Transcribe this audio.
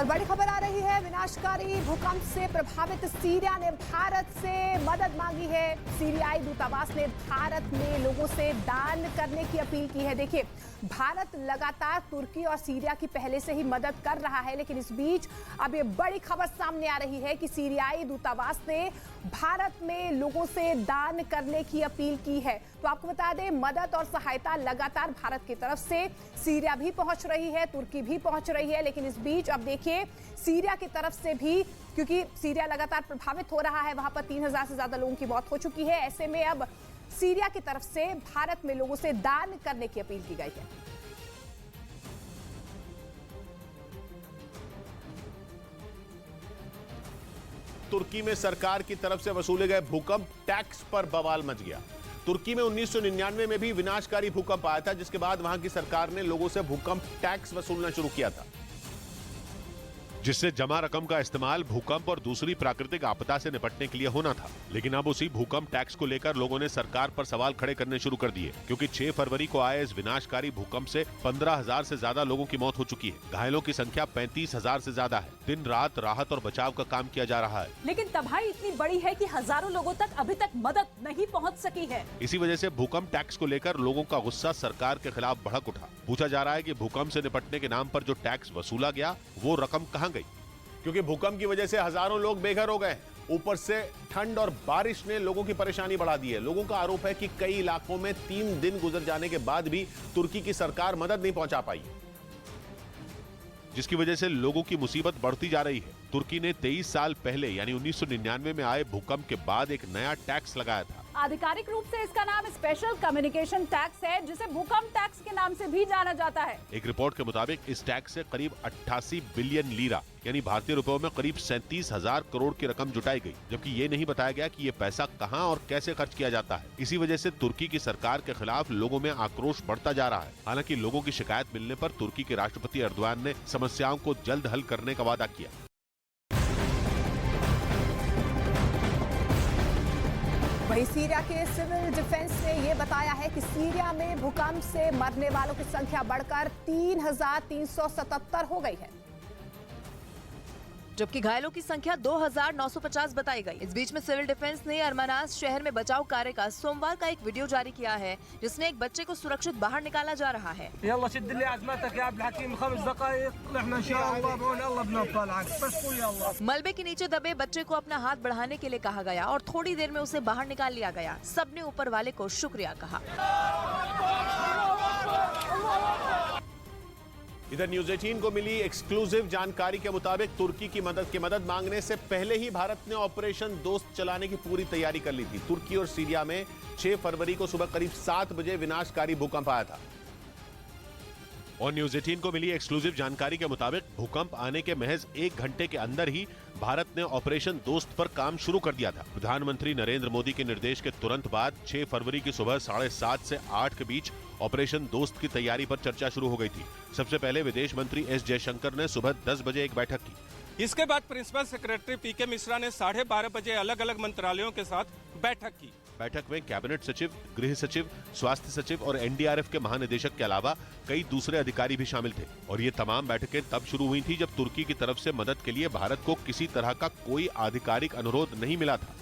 और बड़ी खबर आ रही है, विनाशकारी भूकंप से प्रभावित सीरिया ने भारत से मदद मांगी है। सीरियाई दूतावास ने भारत में लोगों से दान करने की अपील की है। देखिए, भारत लगातार तुर्की और सीरिया की पहले से ही मदद कर रहा है, लेकिन इस बीच अब ये बड़ी खबर सामने आ रही है कि सीरियाई दूतावास ने भारत में लोगों से दान करने की अपील की है। तो आपको बता दें, मदद और सहायता लगातार भारत की तरफ से सीरिया भी पहुंच रही है, तुर्की भी पहुंच रही है, लेकिन इस बीच अब देखिए सीरिया की तरफ से भी, क्योंकि सीरिया लगातार प्रभावित हो रहा है, वहां पर 3000 से ज्यादा लोगों की मौत हो चुकी है। ऐसे में अब सीरिया की तरफ से भारत में लोगों से दान करने की अपील की गई है। तुर्की में सरकार की तरफ से वसूले गए भूकंप टैक्स पर बवाल मच गया। तुर्की में 1999 में भी विनाशकारी भूकंप आया था, जिसके बाद वहां की सरकार ने लोगों से भूकंप टैक्स वसूलना शुरू किया था, जिससे जमा रकम का इस्तेमाल भूकंप और दूसरी प्राकृतिक आपदा से निपटने के लिए होना था। लेकिन अब उसी भूकंप टैक्स को लेकर लोगों ने सरकार पर सवाल खड़े करने शुरू कर दिए, क्योंकि 6 फरवरी को आए इस विनाशकारी भूकंप से 15,000 से ज्यादा लोगों की मौत हो चुकी है। घायलों की संख्या 35,000 से ज्यादा है। दिन रात राहत और बचाव का काम किया जा रहा है, लेकिन तबाही इतनी बड़ी है कि हजारों लोगों तक अभी तक मदद नहीं पहुंच सकी है। इसी वजह से भूकंप टैक्स को लेकर लोगों का गुस्सा सरकार के खिलाफ भड़क उठा। पूछा जा रहा है कि भूकंप से निपटने के नाम पर जो टैक्स वसूला गया, वो रकम कहां गई, क्योंकि भूकंप की वजह से हजारों लोग बेघर हो गए। ऊपर से ठंड और बारिश ने लोगों की परेशानी बढ़ा दी है। लोगों का आरोप है कि कई इलाकों में 3 दिन गुजर जाने के बाद भी तुर्की की सरकार मदद नहीं पहुंचा पाई, जिसकी वजह से लोगों की मुसीबत बढ़ती जा रही है। तुर्की ने 23 साल पहले यानी 1999 में आए भूकंप के बाद एक नया टैक्स लगाया था। आधिकारिक रूप से इसका नाम स्पेशल कम्युनिकेशन टैक्स है, जिसे भूकंप टैक्स के नाम से भी जाना जाता है। एक रिपोर्ट के मुताबिक इस टैक्स से करीब 88 बिलियन लीरा यानी भारतीय रुपयों में करीब 37,000 करोड़ की रकम जुटाई गई, जबकि ये नहीं बताया गया कि ये पैसा कहां और कैसे खर्च किया जाता है। इसी वजह से तुर्की की सरकार के खिलाफ लोगों में आक्रोश बढ़ता जा रहा है। हालांकि लोगों की शिकायत मिलने पर तुर्की के राष्ट्रपति एर्दोगान ने समस्याओं को जल्द हल करने का वादा किया। वहीं सीरिया के सिविल डिफेंस ने यह बताया है कि सीरिया में भूकंप से मरने वालों की संख्या बढ़कर 3,377 हो गई है, जबकि घायलों की संख्या 2,950 बताई गई। इस बीच में सिविल डिफेंस ने अरमानास शहर में बचाव कार्य का सोमवार का एक वीडियो जारी किया है, जिसमें एक बच्चे को सुरक्षित बाहर निकाला जा रहा है। मलबे के नीचे दबे बच्चे को अपना हाथ बढ़ाने के लिए कहा गया और थोड़ी देर में उसे बाहर निकाल लिया गया। सबने ऊपर वाले को शुक्रिया कहा। इधर न्यूज 18 को मिली एक्सक्लूसिव जानकारी के मुताबिक तुर्की की मदद मांगने से पहले ही भारत ने ऑपरेशन दोस्त चलाने की पूरी तैयारी कर ली थी। तुर्की और सीरिया में 6 फरवरी को सुबह करीब 7 बजे विनाशकारी भूकंप आया था। और न्यूज 18 को मिली एक्सक्लूसिव जानकारी के मुताबिक भूकंप आने के महज 1 घंटे के अंदर ही भारत ने ऑपरेशन दोस्त पर काम शुरू कर दिया था। प्रधानमंत्री नरेंद्र मोदी के निर्देश के तुरंत बाद 6 फरवरी की सुबह 7:30 से 8 के बीच ऑपरेशन दोस्त की तैयारी पर चर्चा शुरू हो गई थी। सबसे पहले विदेश मंत्री एस जयशंकर ने सुबह 10 बजे एक बैठक की। इसके बाद प्रिंसिपल सेक्रेटरी पीके मिश्रा ने 12:30 बजे अलग अलग मंत्रालयों के साथ बैठक की। बैठक में कैबिनेट सचिव, गृह सचिव, स्वास्थ्य सचिव और एनडीआरएफ के महानिदेशक के अलावा कई दूसरे अधिकारी भी शामिल थे। और ये तमाम बैठकें तब शुरू हुई थी जब तुर्की की तरफ से मदद के लिए भारत को किसी तरह का कोई आधिकारिक अनुरोध नहीं मिला था।